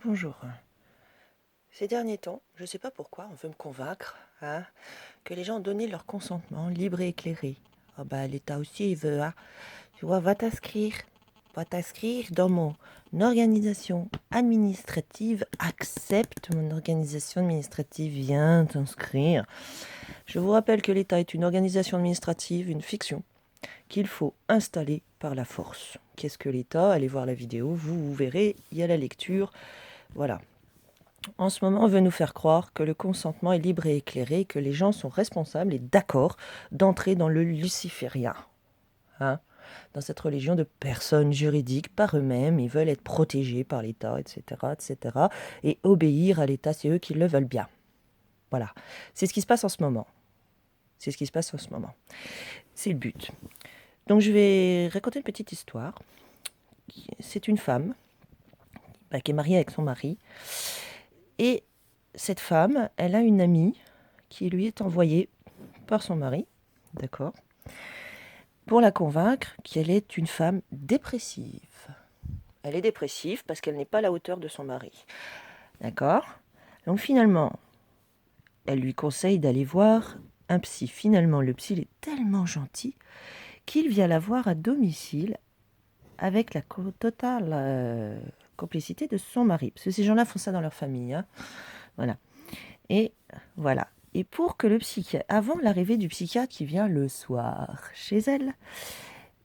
Bonjour. Ces derniers temps, je ne sais pas pourquoi, on veut me convaincre que les gens ont donné leur consentement libre et éclairé. Ah bah, l'État aussi, il veut. Tu vois, va t'inscrire. Va t'inscrire dans mon organisation administrative. Accepte mon organisation administrative. Viens t'inscrire. Je vous rappelle que l'État est une organisation administrative, une fiction, qu'il faut installer par la force. Qu'est-ce que l'État? Allez voir la vidéo, vous verrez, il y a la lecture. Voilà. En ce moment, on veut nous faire croire que le consentement est libre et éclairé, que les gens sont responsables et d'accord d'entrer dans le luciférien. Dans cette religion de personnes juridiques par eux-mêmes, ils veulent être protégés par l'État, etc., etc., et obéir à l'État, c'est eux qui le veulent bien. Voilà. C'est ce qui se passe en ce moment. C'est ce qui se passe en ce moment. C'est le but. Donc je vais raconter une petite histoire. C'est une femme qui est mariée avec son mari. Et cette femme, elle a une amie qui lui est envoyée par son mari, d'accord, pour la convaincre qu'elle est une femme dépressive. Elle est dépressive parce qu'elle n'est pas à la hauteur de son mari, d'accord. Donc finalement, elle lui conseille d'aller voir un psy. Finalement, le psy il est tellement gentil qu'il vient la voir à domicile avec la totale complicité de son mari. Parce que ces gens-là font ça dans leur famille, voilà. Et voilà. Et pour que le psychiatre, avant l'arrivée du psychiatre qui vient le soir chez elle,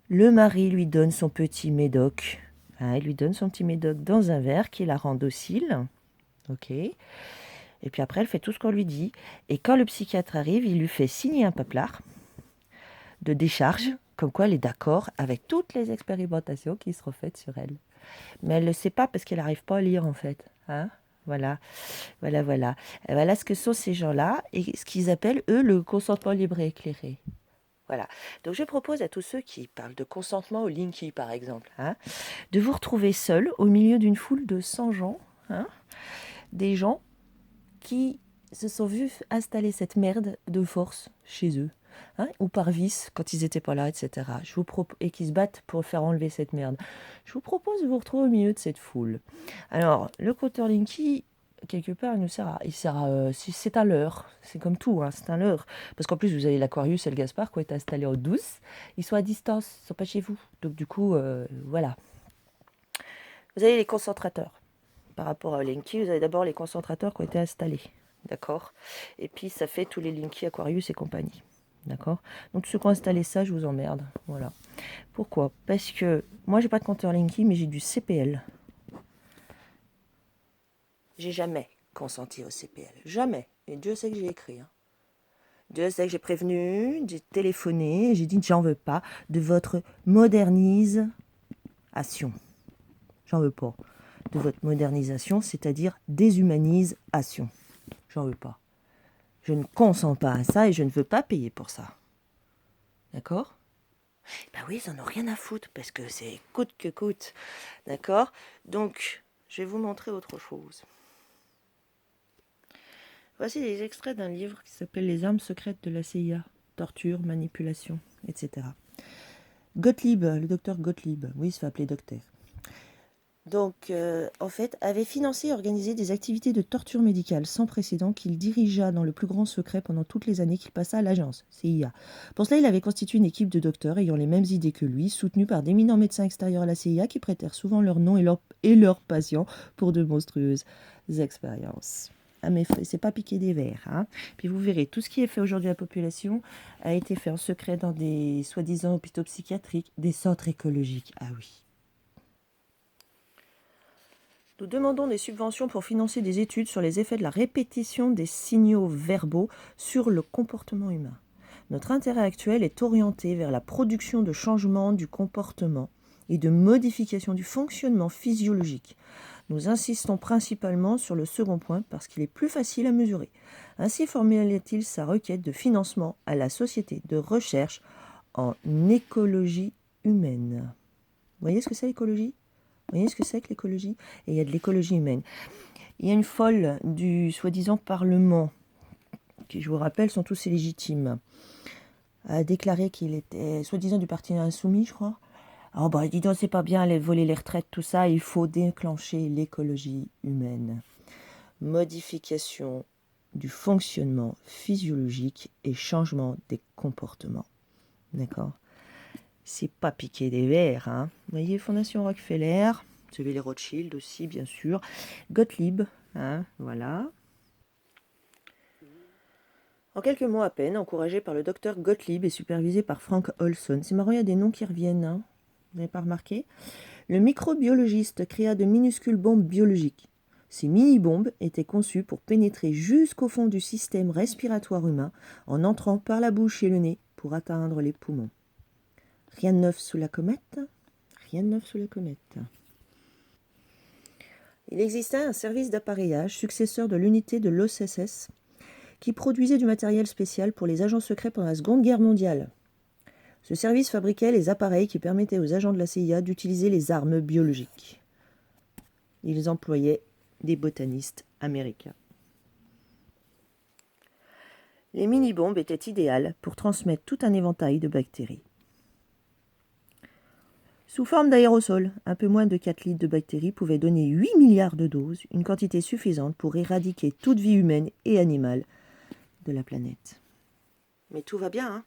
le mari lui donne son petit médoc. Il lui donne son petit médoc dans un verre qui la rend docile. Ok. Et puis après, elle fait tout ce qu'on lui dit. Et quand le psychiatre arrive, il lui fait signer un papier de décharge, comme quoi elle est d'accord avec toutes les expérimentations qui seront faites sur elle. Mais elle ne le sait pas parce qu'elle n'arrive pas à lire en fait. Voilà. Voilà. Et voilà ce que sont ces gens-là et ce qu'ils appellent, eux, le consentement libre et éclairé. Voilà. Donc je propose à tous ceux qui parlent de consentement au Linky, par exemple, de vous retrouver seul au milieu d'une foule de 100 gens, des gens qui se sont vus installer cette merde de force chez eux, ou par vice quand ils n'étaient pas là, etc. Et qui se battent pour faire enlever cette merde. Je vous propose de vous retrouver au milieu de cette foule. Alors, le compteur Linky, quelque part, c'est un leurre. C'est comme tout, c'est un leurre. Parce qu'en plus, vous avez l'Aquarius et le Gaspard qui ont été installés en douce. Ils sont à distance, ils ne sont pas chez vous. Donc du coup, voilà. Vous avez les concentrateurs. Par rapport à Linky, vous avez d'abord les concentrateurs qui ont été installés. D'accord. Et puis, ça fait tous les Linky, Aquarius et compagnie. D'accord. Donc, ceux qui ont installé ça, je vous emmerde. Voilà. Pourquoi? Parce que moi, j'ai pas de compteur Linky, mais j'ai du CPL. J'ai jamais consenti au CPL. Jamais. Et Dieu sait que j'ai écrit. Dieu sait que j'ai prévenu, j'ai téléphoné, j'ai dit j'en veux pas de votre modernisation. J'en veux pas. De votre modernisation, c'est-à-dire déshumanisation. J'en veux pas. Je ne consens pas à ça et je ne veux pas payer pour ça. D'accord? Ben oui, ils en ont rien à foutre parce que c'est coûte que coûte. D'accord? Donc, je vais vous montrer autre chose. Voici des extraits d'un livre qui s'appelle Les armes secrètes de la CIA. Torture, manipulation, etc. Gottlieb, le docteur Gottlieb, oui, il se fait appeler docteur. Donc, en fait, avait financé et organisé des activités de torture médicale sans précédent qu'il dirigea dans le plus grand secret pendant toutes les années qu'il passa à l'agence, CIA. Pour cela, il avait constitué une équipe de docteurs ayant les mêmes idées que lui, soutenus par d'éminents médecins extérieurs à la CIA qui prêtèrent souvent leur nom et leurs patients pour de monstrueuses expériences. Ah mais c'est pas piquer des verres. Puis vous verrez, tout ce qui est fait aujourd'hui à la population a été fait en secret dans des soi-disant hôpitaux psychiatriques, des centres écologiques. Ah oui. Nous demandons des subventions pour financer des études sur les effets de la répétition des signaux verbaux sur le comportement humain. Notre intérêt actuel est orienté vers la production de changements du comportement et de modifications du fonctionnement physiologique. Nous insistons principalement sur le second point parce qu'il est plus facile à mesurer. Ainsi formulait-il sa requête de financement à la Société de recherche en écologie humaine. Vous voyez ce que c'est l'écologie ? Vous voyez ce que c'est que l'écologie? Et il y a de l'écologie humaine. Il y a une folle du soi-disant Parlement, qui je vous rappelle sont tous illégitimes, a déclaré qu'il était soi-disant du parti insoumis, je crois, Oh bah dis donc, c'est pas bien les voler les retraites, tout ça, il faut déclencher l'écologie humaine. Modification du fonctionnement physiologique et changement des comportements. D'accord? C'est pas piquer des verres, hein. Vous voyez, Fondation Rockefeller, vous avez les Rothschild aussi, bien sûr. Gottlieb, hein, voilà. En quelques mois à peine, encouragé par le docteur Gottlieb et supervisé par Frank Olson. C'est marrant, il y a des noms qui reviennent, hein. Vous n'avez pas remarqué? Le microbiologiste créa de minuscules bombes biologiques. Ces mini-bombes étaient conçues pour pénétrer jusqu'au fond du système respiratoire humain en entrant par la bouche et le nez pour atteindre les poumons. Rien de neuf sous la comète. Rien de neuf sous la comète. Il existait un service d'appareillage successeur de l'unité de l'OSS qui produisait du matériel spécial pour les agents secrets pendant la Seconde Guerre mondiale. Ce service fabriquait les appareils qui permettaient aux agents de la CIA d'utiliser les armes biologiques. Ils employaient des botanistes américains. Les mini-bombes étaient idéales pour transmettre tout un éventail de bactéries. Sous forme d'aérosols, un peu moins de 4 litres de bactéries pouvaient donner 8 milliards de doses, une quantité suffisante pour éradiquer toute vie humaine et animale de la planète. Mais tout va bien, hein?